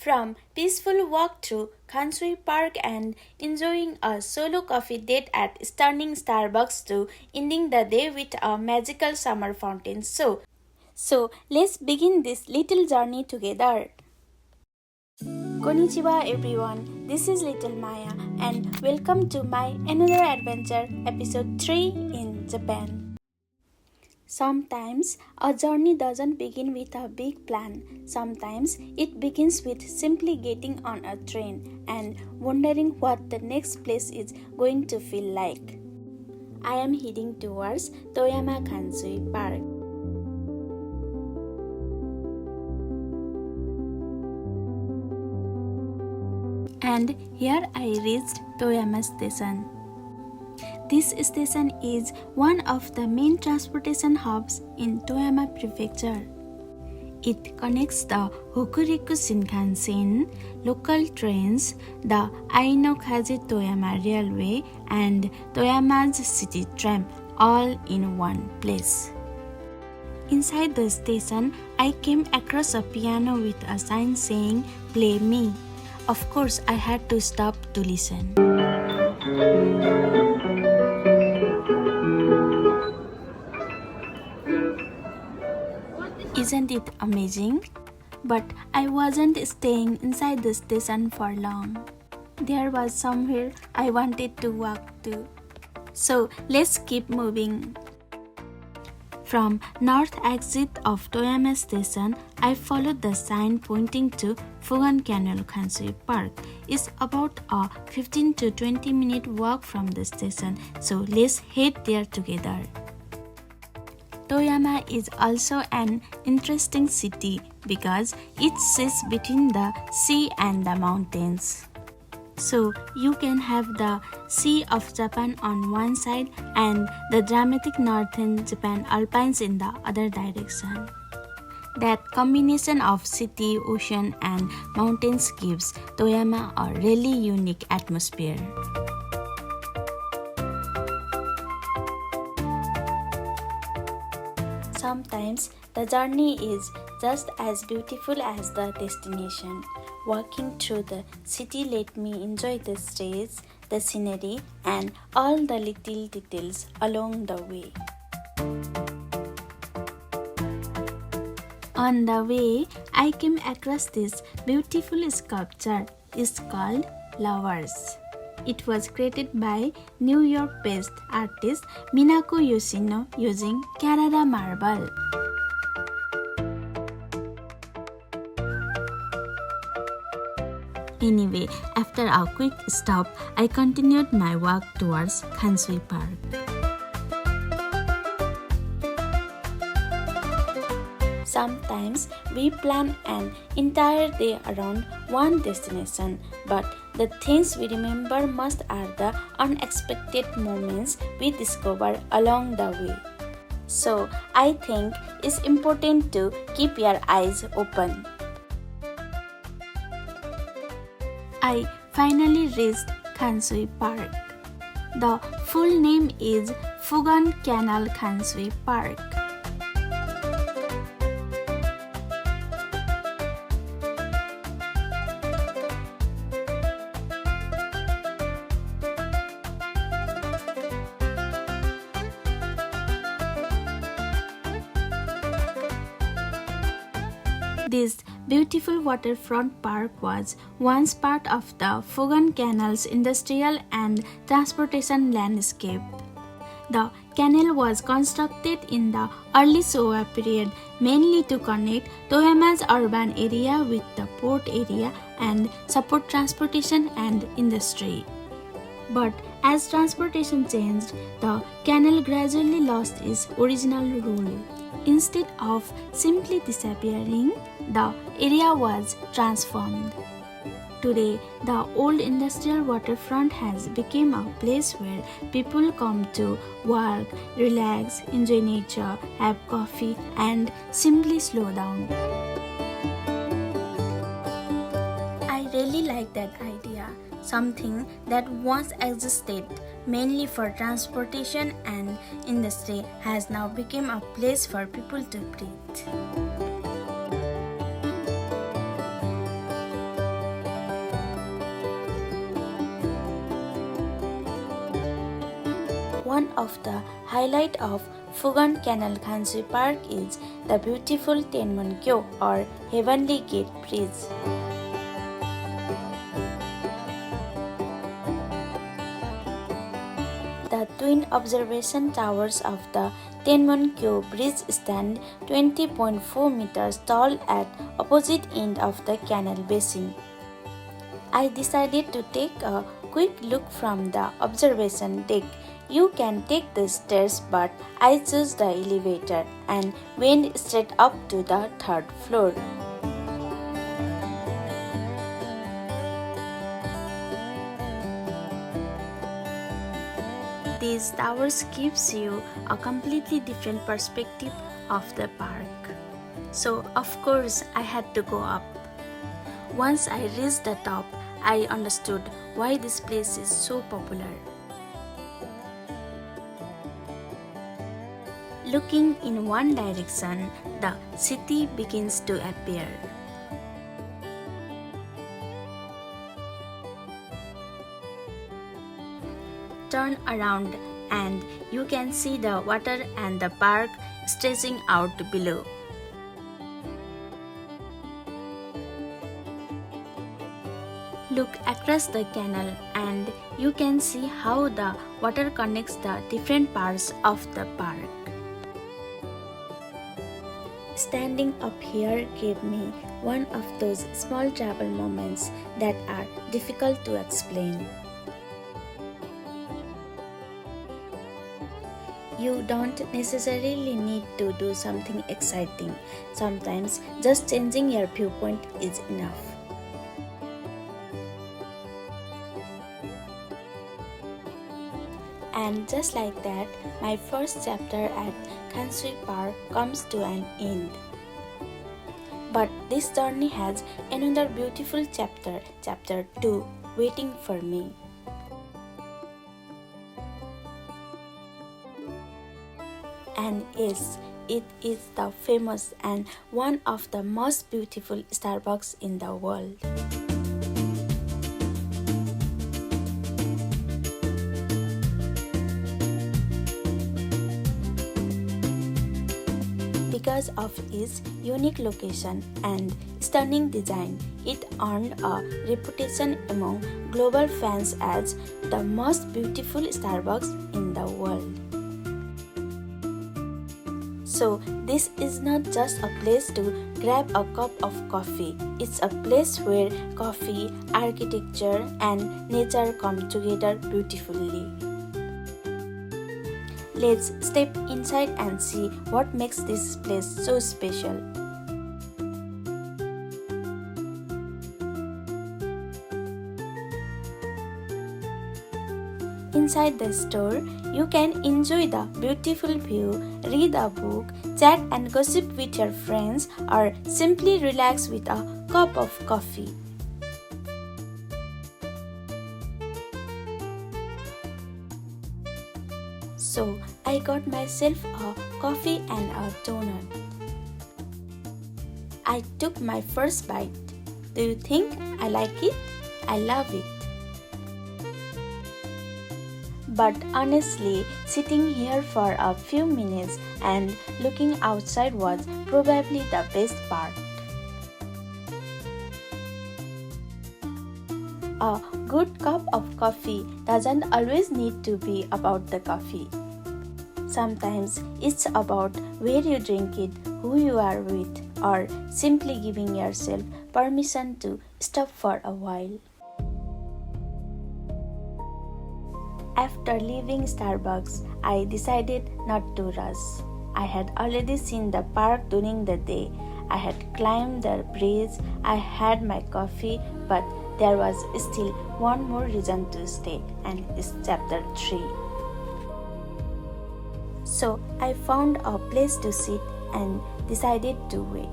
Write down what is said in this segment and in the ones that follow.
From peaceful walk through Kansui Park and enjoying a solo coffee date at stunning Starbucks to ending the day with a magical summer fountain. So let's begin this little journey together. Konnichiwa everyone, this is Little Maya and welcome to my another adventure episode 3 in Japan. Sometimes a journey doesn't begin with a big plan. Sometimes it begins with simply getting on a train and wondering what the next place is going to feel like. I am heading towards Toyama Kansui Park. And here I reached Toyama Station. This station is one of the main transportation hubs in Toyama Prefecture. It connects the Hokuriku Shinkansen, local trains, the Aino-Kaji Toyama Railway, and Toyama's city tram all in one place. Inside the station, I came across a piano with a sign saying, "Play me." Of course, I had to stop to listen. Isn't it amazing? But I wasn't staying inside the station for long. There was somewhere I wanted to walk to. So let's keep moving. From north exit of Toyama Station, I followed the sign pointing to Fugan Canal Kansui Park. It's about a 15 to 20 minute walk from the station, so let's head there together. Toyama is also an interesting city because it sits between the sea and the mountains. So you can have the Sea of Japan on one side and the dramatic northern Japan Alpines in the other direction. That combination of city, ocean and mountains gives Toyama a really unique atmosphere. Sometimes the journey is just as beautiful as the destination. Walking through the city let me enjoy the streets, the scenery, and all the little details along the way. On the way, I came across this beautiful sculpture. It's called Lovers. It was created by New York-based artist Minako Yoshino using Canada marble. Anyway, after a quick stop, I continued my walk towards Kansui Park. Sometimes we plan an entire day around one destination, but the things we remember most are the unexpected moments we discover along the way. So I think it's important to keep your eyes open. I finally reached Kansui Park. The full name is Fugan Canal Kansui Park. This beautiful waterfront park was once part of the Fugan Canal's industrial and transportation landscape. The canal was constructed in the early Showa period mainly to connect Toyama's urban area with the port area and support transportation and industry. But as transportation changed, the canal gradually lost its original role. Instead of simply disappearing, the area was transformed. Today, the old industrial waterfront has become a place where people come to work, relax, enjoy nature, have coffee, and simply slow down. I really like that idea. Something that once existed mainly for transportation and industry has now become a place for people to breathe. one of the highlight of Fugan Canal Kansui Park is the beautiful Tenmonkyo or Heavenly Gate Bridge. The twin observation towers of the Tenmonkyo Bridge stand 20.4 meters tall at opposite end of the canal basin. I decided to take a quick look from the observation deck. You can take the stairs, but I chose the elevator and went straight up to the third floor. These towers gives you a completely different perspective of the park. So of course I had to go up. Once I reached the top, I understood why this place is so popular. Looking in one direction, the city begins to appear. Turn around and you can see the water and the park stretching out below. Look across the canal and you can see how the water connects the different parts of the park. Standing up here gave me one of those small travel moments that are difficult to explain. You don't necessarily need to do something exciting. Sometimes just changing your viewpoint is enough. And just like that, my first chapter at Kansui Park comes to an end. But this journey has another beautiful chapter, chapter 2, waiting for me. And yes, it is the famous and one of the most beautiful Starbucks in the world. Because of its unique location and stunning design, it earned a reputation among global fans as the most beautiful Starbucks in the world. So this is not just a place to grab a cup of coffee. It's a place where coffee, architecture, and nature come together beautifully. Let's step inside and see what makes this place so special. Inside the store, you can enjoy the beautiful view, read a book, chat and gossip with your friends, or simply relax with a cup of coffee. So I got myself a coffee and a donut. I took my first bite. Do you think I like it? I love it. But honestly, sitting here for a few minutes and looking outside was probably the best part. A good cup of coffee doesn't always need to be about the coffee. Sometimes it's about where you drink it, who you are with, or simply giving yourself permission to stop for a while. After leaving Starbucks, I decided not to rush. I had already seen the park during the day. I had climbed the bridge, I had my coffee, but there was still one more reason to stay, and it's chapter 3. So I found a place to sit and decided to wait.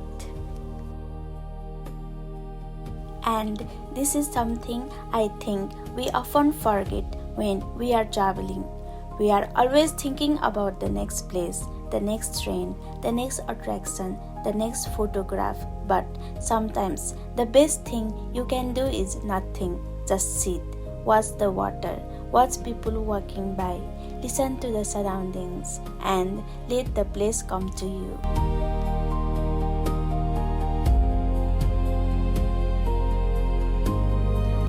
And this is something I think we often forget when we are traveling. We are always thinking about the next place, the next train, the next attraction, the next photograph. But sometimes the best thing you can do is nothing. Just sit, watch the water, watch people walking by, listen to the surroundings, and let the place come to you.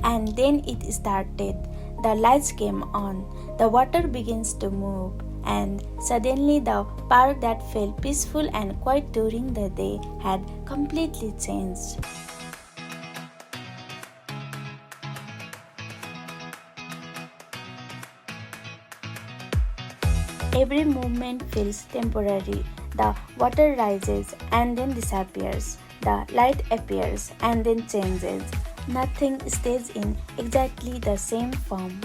And then it started. The lights came on, the water begins to move, and suddenly the park that felt peaceful and quiet during the day had completely changed. Every movement feels temporary. The water rises and then disappears. The light appears and then changes. Nothing stays in exactly the same form.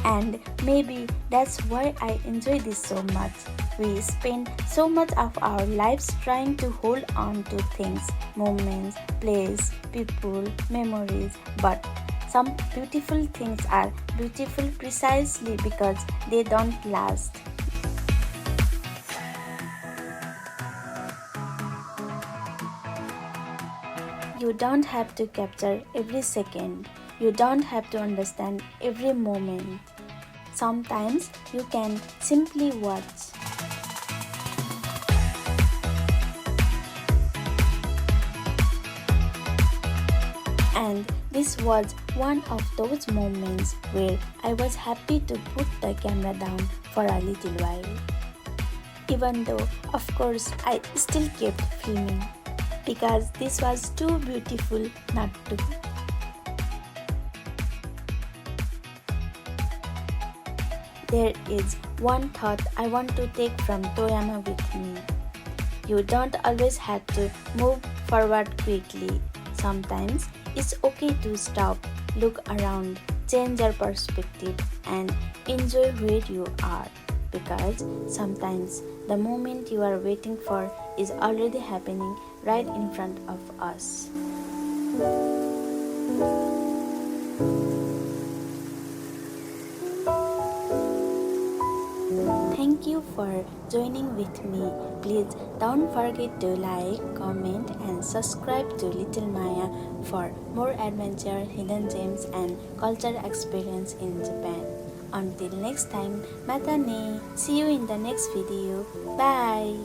And maybe that's why I enjoy this so much. We spend so much of our lives trying to hold on to things, moments, place, people, memories, but some beautiful things are beautiful precisely because they don't last. You don't have to capture every second. You don't have to understand every moment. Sometimes you can simply watch. And this was one of those moments where I was happy to put the camera down for a little while. Even though, of course, I still kept filming because this was too beautiful not to. There is one thought I want to take from Toyama with me. You don't always have to move forward quickly. Sometimes it's okay to stop, look around, change your perspective, and enjoy where you are. Because sometimes the moment you are waiting for is already happening right in front of us. Thank you for joining with me. Please don't forget to like, comment, and subscribe to Little Maya for more adventure, hidden gems, and cultural experience in Japan. Until next time, mata ne. See you in the next video. Bye.